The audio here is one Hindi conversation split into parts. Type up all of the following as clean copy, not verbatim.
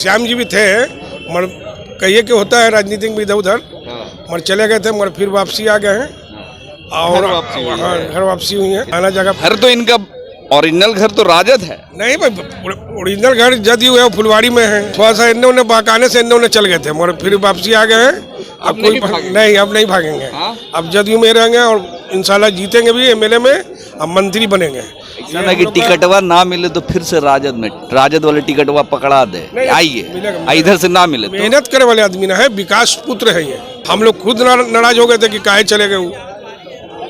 श्याम जी भी थे मगर कहिए कि होता है राजनीतिक में इधर उधर मगर चले गए थे मगर फिर वापसी आ गए हैं और घर वापसी हुई है। आना जगह घर तो इनका ओरिजिनल घर तो राजद है। नहीं भाई, ओरिजिनल घर जदयू है, फुलवाड़ी में है। थोड़ा सा इन्हों ने बहकाने से इन्हों ने चल गए थे मगर फिर वापसी आ गए हैं। अब कोई नहीं, अब नहीं भागेंगे। अब जदयू में रहेंगे और इंशाल्लाह जीतेंगे भी एमएलए में, अब मंत्री बनेंगे। ना कि टिकटवा ना मिले तो फिर से राजद वाले टिकटवा पकड़ा दे, आइए इधर से ना मिले तो। मेहनत करे वाले आदमी ना है, विकास पुत्र है ये। हम लोग खुद नाराज हो गए थे कि काहे चले गए वो।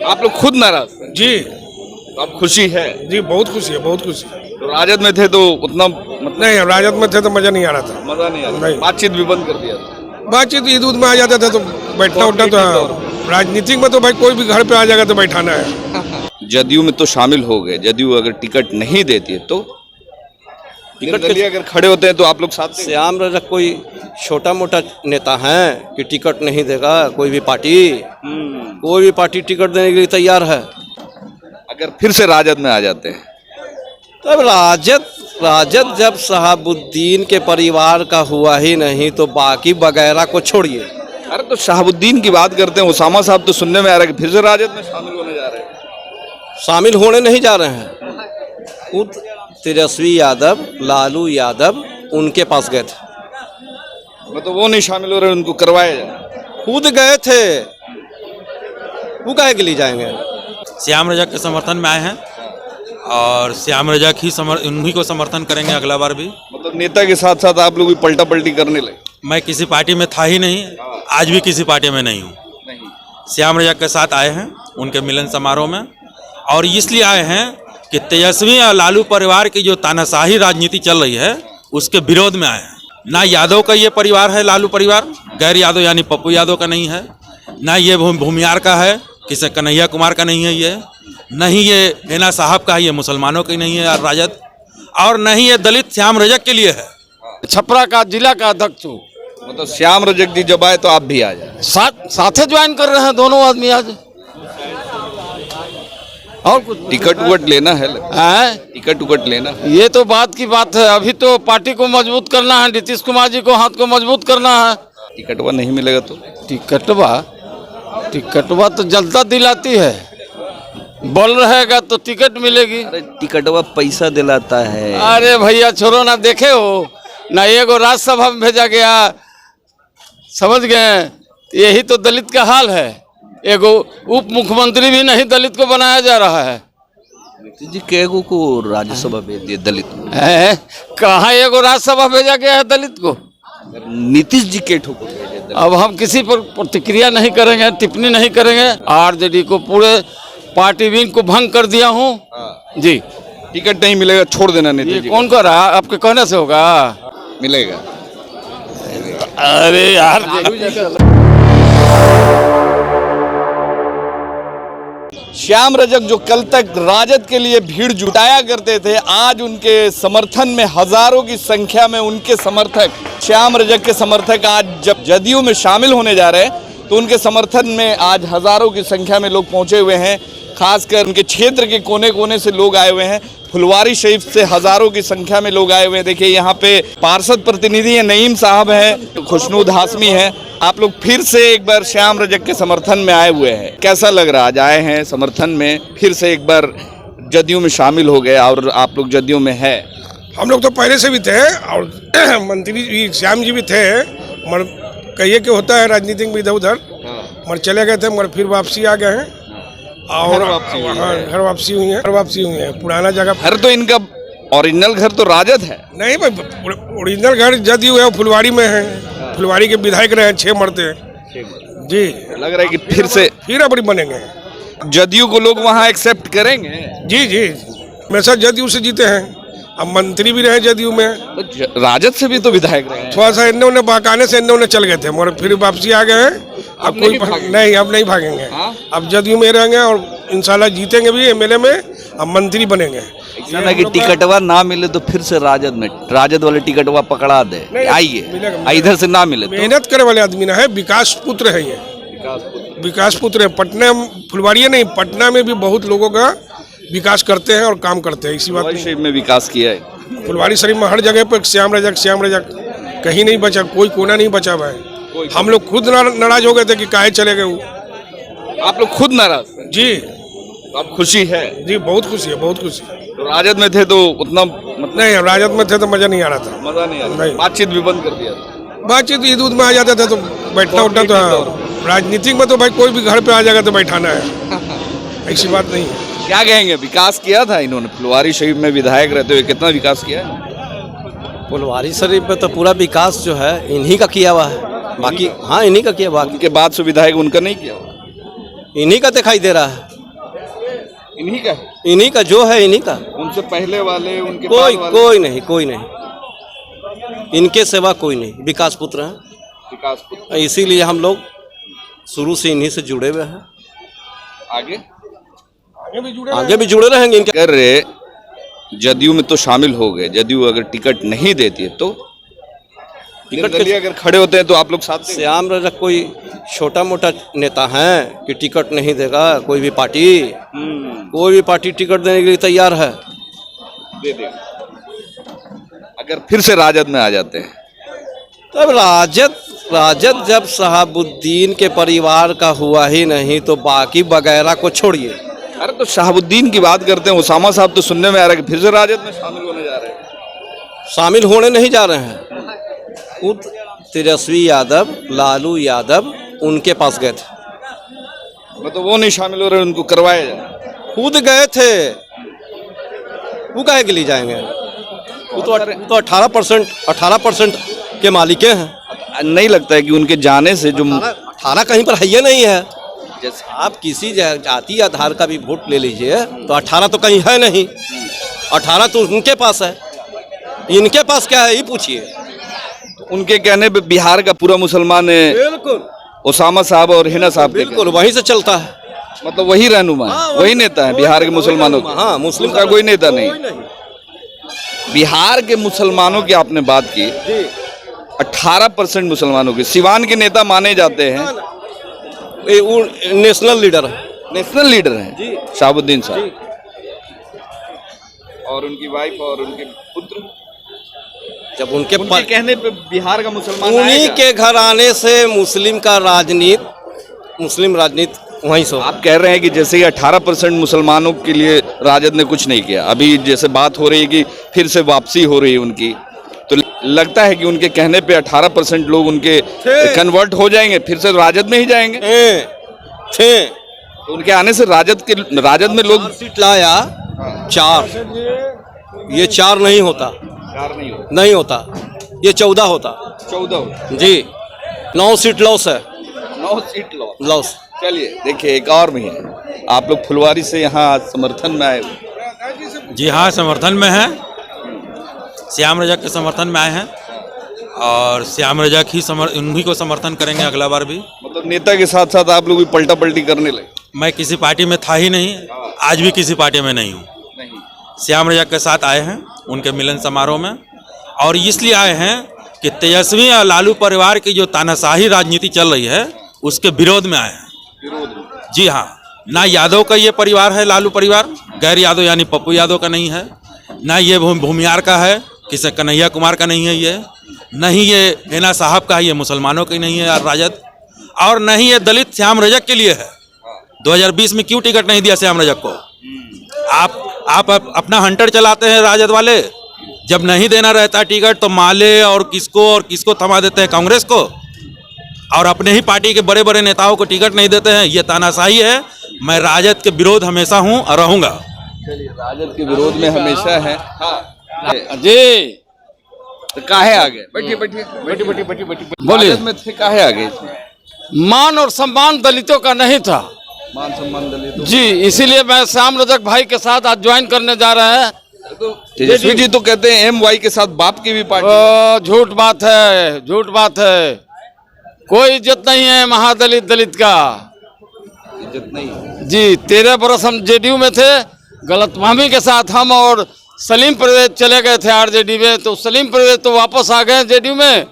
आप लोग खुद नाराज जी? अब खुशी है जी, बहुत खुशी है, बहुत खुशी। तो राजद में थे तो उतना मतलब नहीं, राजद में थे तो मजा नहीं आ रहा था। मजा नहीं आ रहा, नहीं। बातचीत भी बंद कर दिया था। बातचीत ईद उद में आ जाता था तो बैठना उठना तो, राजनीतिक में तो भाई कोई भी घर पे आ जाएगा तो बैठाना है। जदयू में तो शामिल हो गए, जदयू अगर टिकट नहीं देती है तो टिकट के लिए अगर खड़े होते हैं तो आप लोग साथ। श्याम रजक कोई छोटा मोटा नेता है कि टिकट नहीं देगा कोई भी पार्टी? कोई भी पार्टी टिकट देने के लिए तैयार है। अगर फिर से राजद में आ जाते हैं तब राजद जब शहाबुद्दीन के परिवार का हुआ ही नहीं तो बाकी वगैरह को छोड़िए। अरे तो शहाबुद्दीन की बात करते हैं, उसामा साहब तो सुनने में आ रहा है कि फिर से राजद में शामिल होने जा रहे हैं। शामिल होने नहीं जा रहे हैं, खुद तेजस्वी यादव, लालू यादव उनके पास गए थे। मतलब वो नहीं शामिल हो रहे, उनको करवाया जाए। खुद गए थे, वो काहे के लिए जाएंगे? श्याम रजक के समर्थन में आए हैं और श्याम रजक ही उन्हीं को समर्थन करेंगे अगला बार भी। मतलब नेता के साथ साथ आप लोग भी पलटा पलटी करने लगे। मैं किसी पार्टी में था ही नहीं, आज भी किसी पार्टी में नहीं हूँ। श्याम रजक के साथ आए हैं उनके मिलन समारोह में, और इसलिए आए हैं कि तेजस्वी और लालू परिवार की जो तानाशाही राजनीति चल रही है उसके विरोध में आए हैं। ना यादव का ये परिवार है, लालू परिवार गैर यादव यानी पप्पू यादव का नहीं है, ना ये भूमियार का है, किसी कन्हैया कुमार का नहीं है, ये नहीं ये हेना साहब का है, ये मुसलमानों की नहीं है राजद, और नहीं ये दलित श्याम रजक के लिए है। छपरा का जिला का अध्यक्ष हूँ। मतलब श्याम रजक जी जब आए तो आप भी आ जाए। साथे ज्वाइन कर रहे हैं दोनों आदमी आज। और कुछ टिकट उकट लेना है, टिकट उकट लेना, ये तो बात की बात है। अभी तो पार्टी को मजबूत करना है, नीतीश कुमार जी को हाथ को मजबूत करना है। टिकटवा नहीं मिलेगा तो टिकटवा तो जनता दिलाती है, बोल रहेगा तो टिकट मिलेगी। अरे टिकटवा पैसा दिलाता है। अरे भैया छोड़ो ना, देखे हो ना, एगो राज्यसभा में भेजा गया, समझ गए? यही तो दलित का हाल है। एगो उप मुख्यमंत्री भी नहीं दलित को बनाया जा रहा है। नीतीश जी केगो को राज्यसभा भेज दिए दलित को? कहाँ एगो राज्यसभा भेजा गया है दलित को? नीतीश जी के ठोको भेजे। अब हम किसी पर प्रतिक्रिया नहीं करेंगे, टिप्पणी नहीं करेंगे। आरजेडी को पूरे पार्टी विंग को भंग कर दिया हूँ जी। टिकट नहीं मिलेगा, छोड़ देना नीतीश जी। कौन कर रहा है? आपके कहने से होगा? मिलेगा। अरे यार, श्याम रजक जो कल तक राजद के लिए भीड़ जुटाया करते थे, आज उनके समर्थन में हजारों की संख्या में उनके समर्थक, श्याम रजक के समर्थक आज जब जदयू में शामिल होने जा रहे हैं तो उनके समर्थन में आज हजारों की संख्या में लोग पहुंचे हुए हैं। खासकर उनके क्षेत्र के कोने कोने से लोग आए हुए हैं। फुलवारी शरीफ से हजारों की संख्या में लोग आए हुए हैं। देखिए यहाँ पे पार्षद प्रतिनिधि है, नईम साहब हैं, खुशनूद हाशमी हैं। आप लोग फिर से एक बार श्याम रजक के समर्थन में आए हुए हैं, कैसा लग रहा है? आज आए हैं समर्थन में, फिर से एक बार जदयू में शामिल हो गए और आप लोग जदयू में है। हम लोग तो पहले से भी थे और मंत्री भी श्याम जी भी थे मगर कहिए कि होता है राजनीतिक में इधर उधर मगर चले गए थे मगर फिर वापसी आ गए हैं और घर वापसी हुई है। पुराना जगह घर तो इनका ओरिजिनल घर तो राजद है। नहीं भाई, ओरिजिनल घर जदयू है, फुलवाड़ी में है। फुलवाड़ी के विधायक रहे 6 मरते जी। लग रहा है कि फिर अपनी बनेंगे। जदयू को लोग वहाँ एक्सेप्ट करेंगे। जी, हमेशा जदयू से जीते हैं। अब मंत्री भी रहे जदयू में, तो राजद से भी तो विधायक रहे। थोड़ा सा इन्होंने बहकाने से इन्होंने चल गए थे मगर फिर वापसी आ गए हैं। अब कोई नहीं, अब नहीं भागेंगे। अब जदयू में रहेंगे और इंशाल्लाह जीतेंगे भी एमएलए में, अब मंत्री बनेंगे। ना कि टिकटवा ना मिले तो फिर से राजद वाले टिकटवा पकड़ा दे, आइए इधर से ना मिले तो। मेहनत करे वाले आदमी ना है, विकास पुत्र है ये। विकास पुत्र है। पटना, फुलवाड़ी नहीं, पटना में भी बहुत लोगों का विकास करते हैं और काम करते हैं। इसी बात में विकास किया है। फुलवाड़ी शरीफ में हर जगह पर श्याम रजक कहीं नहीं बचा, कोई कोना नहीं बचा हुआ है। हम लोग खुद नाराज हो गए थे कि काहे चले गए वो। आप लोग खुद नाराज थे? जी तो अब खुशी है? जी, बहुत खुशी है, बहुत खुशी है। तो राजद में थे तो उतना मतलब नहीं, राजद में थे तो मजा नहीं आ रहा था। मजा नहीं आया? नहीं। बातचीत भी बंद कर दिया था? बातचीत ईद उद में आ जाते थे तो बैठना उठना तो, राजनीतिक में तो भाई कोई भी घर पे आ जाएगा तो बैठाना है, ऐसी बात नहीं है। क्या कहेंगे, विकास किया था इन्होंने? फुलवारी शरीफ में विधायक रहते हुए कितना विकास किया है? फुलवारी शरीफ में तो पूरा विकास जो है इन्हीं का किया हुआ है, बाकी हाँ इन्हीं का किया, बाकी उनके बाद से विधायक उनका नहीं किया? इन्हीं का दिखाई दे रहा है, इन्हीं का? इन्हीं का जो है इन्हीं का, उनसे पहले वाले, उनके कोई बाद वाले? कोई नहीं, कोई नहीं, इनके सिवा कोई नहीं। विकास पुत्र हैं, विकास पुत्र। इसीलिए हम लोग शुरू से इन्हीं से जुड़े हुए हैं, आगे आगे भी जुड़े रहेंगे इनके। कर रहे जदयू में तो शामिल हो गए, जदयू अगर टिकट नहीं देती है तो टिकट निर्दलीय अगर खड़े होते हैं तो आप लोग साथ देंगे? श्याम रजक कोई छोटा मोटा नेता है कि टिकट नहीं देगा? कोई भी पार्टी, कोई भी पार्टी टिकट देने के लिए तैयार है, दे देगा। अगर फिर से राजद में आ जाते हैं तब राजद जब शहाबुद्दीन के परिवार का हुआ ही नहीं तो बाकी वगैरह को छोड़िए। अरे तो शहाबुद्दीन की बात करते हैं, उसामा साहब तो सुनने में आ रहा है कि फिर से राजद में शामिल होने जा रहे हैं। शामिल होने नहीं जा रहे हैं, खुद तेजस्वी यादव, लालू यादव उनके पास गए थे। मतलब वो नहीं शामिल हो रहे, उनको करवाया जाए? खुद गए थे, वो काहे के लिए जाएंगे? वो तो 18% के मालिक हैं। नहीं लगता है कि उनके जाने से जो 18 कहीं पर है ही नहीं है। जैसे आप किसी जाति आधार का भी वोट ले लीजिए तो 18 तो कहीं है नहीं, 18 तो उनके पास है, इनके पास क्या है ये पूछिए। उनके कहने पे बिहार का पूरा मुसलमान है, बिल्कुल उसामा साहब और हिना साहब के बिल्कुल वहीं से चलता है। मतलब वही रहनुमा है, हाँ, वही नेता है बिहार के मुसलमानों के। हाँ, मुस्लिम का कोई नेता नहीं। बिहार के मुसलमानों की आपने बात की, 18% मुसलमानों के सिवान के नेता माने जाते हैं, वो नेशनल लीडर है, नेशनल लीडर हैं शहाबुद्दीन साहब, और उनकी वाइफ और उनके पुत्र। जब उनके कहने पे बिहार का मुसलमान उन्हीं के घराने से मुस्लिम राजनीति वहीं से। आप कह रहे हैं कि जैसे ही 18% मुसलमानों के लिए राजद ने कुछ नहीं किया, अभी जैसे बात हो रही है कि फिर से वापसी हो रही है उनकी, तो लगता है कि उनके कहने पे 18% लोग उनके कन्वर्ट हो जाएंगे, फिर से राजद में ही जाएंगे। तो उनके आने से राजद में लोग सीट लाया 4, ये 4 नहीं होता, नहीं होता, ये 14 होता। 14 जी, 9 सीट लॉस है, 9 सीट लॉस। चलिए देखिए एक और भी है, आप लोग फुलवारी से यहाँ समर्थन में आए? जी हाँ, समर्थन में है, श्याम रजक के समर्थन में आए हैं और श्याम रजक ही उन्हीं को समर्थन करेंगे अगला बार भी। मतलब नेता के साथ साथ आप लोग भी पलटा पलटी करने लगे? मैं किसी पार्टी में था ही नहीं, आज भी किसी पार्टी में नहीं हूँ। श्याम रजक के साथ आए हैं उनके मिलन समारोह में, और इसलिए आए हैं कि तेजस्वी और लालू परिवार की जो तानाशाही राजनीति चल रही है उसके विरोध में आए हैं। जी हाँ, ना यादव का ये परिवार है, लालू परिवार गैर यादव यानी पप्पू यादव का नहीं है, ना ये भूमियार का है, किसी कन्हैया कुमार का नहीं है, ये नहीं ये हिना साहब का है, ये मुसलमानों की नहीं है राजद, और नहीं ये दलित श्याम रजक के लिए है। 2020 में क्यों टिकट नहीं दिया श्याम रजक को? आप अपना हंटर चलाते हैं राजद वाले, जब नहीं देना रहता टिकट तो माले और किसको थमा देते हैं, कांग्रेस को, और अपने ही पार्टी के बड़े बड़े नेताओं को टिकट नहीं देते हैं। ये तानाशाही है। मैं राजद के विरोध हमेशा हूं और रहूंगा। राजद के विरोध में हमेशा है। जी तो काहे आ गए? बैठिए। बोलिए। राजद में थे, काहे आ गए? मान और सम्मान दलितों का नहीं था। मान सम्मान दलित जी, इसीलिए मैं श्याम रजक भाई के साथ आज ज्वाइन करने जा रहे हैं। तेजस्वी जी तो कहते हैं MY के साथ बाप की भी पार्टी। झूठ बात है, झूठ बात है। कोई इज्जत नहीं है महादलित दलित का, इज्जत नहीं। जी 13 बरस हम जेडीयू में थे, गलतफहमी के साथ हम और सलीम परवेज चले गए थे आरजेडी में, तो सलीम परवेज तो वापस आ गए जेडीयू में।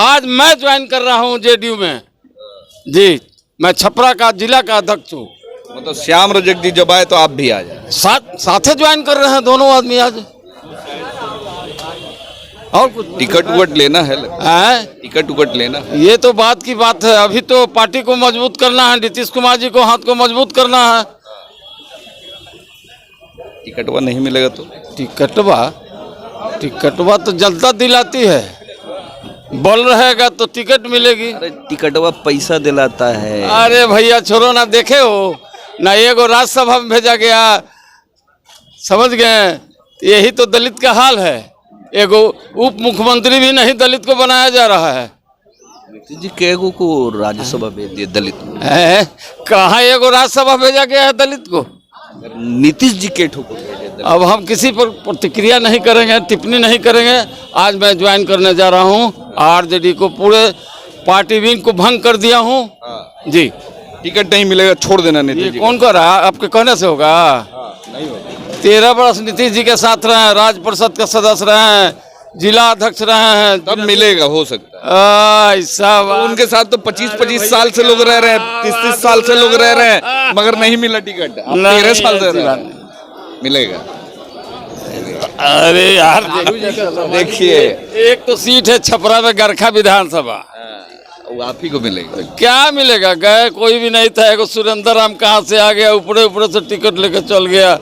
आज मैं ज्वाइन कर रहा हूं जेडीयू में। जी, मैं छपरा का जिला का अध्यक्ष हूँ। मतलब श्याम रजक जी जब आए तो आप भी आ जाए? साथ ज्वाइन कर रहे हैं दोनों आदमी आज। और कुछ टिकट उकट लेना है, है। टिकट उकट लेना है। ये तो बात की बात है, अभी तो पार्टी को मजबूत करना है, नीतीश कुमार जी को हाथ को मजबूत करना है। टिकटवा नहीं मिलेगा तो टिकटवा तो जनता दिलाती है, बल रहेगा तो टिकट मिलेगी। अरे टिकटवा पैसा दिलाता है। अरे भैया छोड़ो ना, देखे हो ना, एगो राज्यसभा में भेजा गया, समझ गए, यही तो दलित का हाल है। एगो उप मुख्यमंत्री भी नहीं दलित को बनाया जा रहा है। नीतीश जी केगो को राज्यसभा भेज दिए दलित को? कहाँ एगो राज्यसभा भेजा गया है दलित को? नीतीश जी के ठोको भेजे दलित। अब हम किसी पर प्रतिक्रिया नहीं करेंगे, टिप्पणी नहीं करेंगे। आज मैं ज्वाइन करने जा रहा हूँ आरजेडी को, पूरे पार्टी विंग को भंग कर दिया हूँ जी। टिकट नहीं मिलेगा, छोड़ देना नीतीश ये जी। कौन कर रहा है? आपके कहने से होगा? नहीं होगा। 13 वर्ष नीतीश जी के साथ रहे हैं, राज्य परिषद के सदस्य रहे हैं, जिला अध्यक्ष रहे हैं, तब मिलेगा, हो सकता है। ऐसा बात। उनके साथ तो 25-25 साल से लोग रह रहे हैं, 30-30 साल से लोग रह रहे हैं, मगर नहीं मिला टिकट। अब 13 साल से रह रहे हैं, मिलेगा। अरे यार देखिए, एक तो सीट है छपरा में गरखा विधानसभा, वो आप ही को मिलेगा। क्या मिलेगा? गए कोई भी नहीं था, एगो सुरेंद्र राम कहाँ से आ गया, ऊपरे ऊपरे से टिकट लेकर चल गया।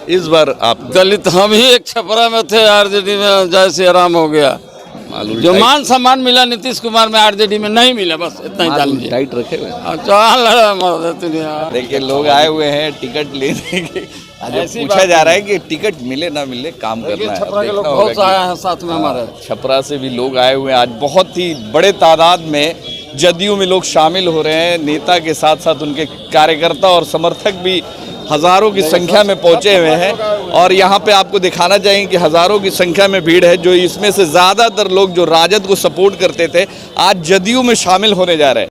इस बार आप दलित हम ही एक छपरा में थे, आरजेडी में जय श्री राम हो गया। जो मान सम्मान मिला नीतीश कुमार में आरजेडी में नहीं मिला, बस इतना ही जान लीजिए। टाइट रखे हुए चल देखिए, लोग आए हुए हैं टिकट लेने के। आज पूछा जा रहा है कि टिकट मिले ना मिले, काम करना है। छपरा के लोग देखना बहुत होगा आए हैं साथ में हमारे। छपरा से भी लोग आए हुए हैं। आज बहुत ही बड़े तादाद में जदयू में लोग शामिल हो रहे हैं। नेता के साथ साथ उनके कार्यकर्ता और समर्थक भी हजारों की संख्या में पहुंचे हुए हैं। और यहाँ पे आपको दिखाना चाहेंगे कि हजारों की संख्या में भीड़ है। जो इसमें से ज़्यादातर लोग जो राजद को सपोर्ट करते थे, आज जदयू में शामिल होने जा रहे हैं।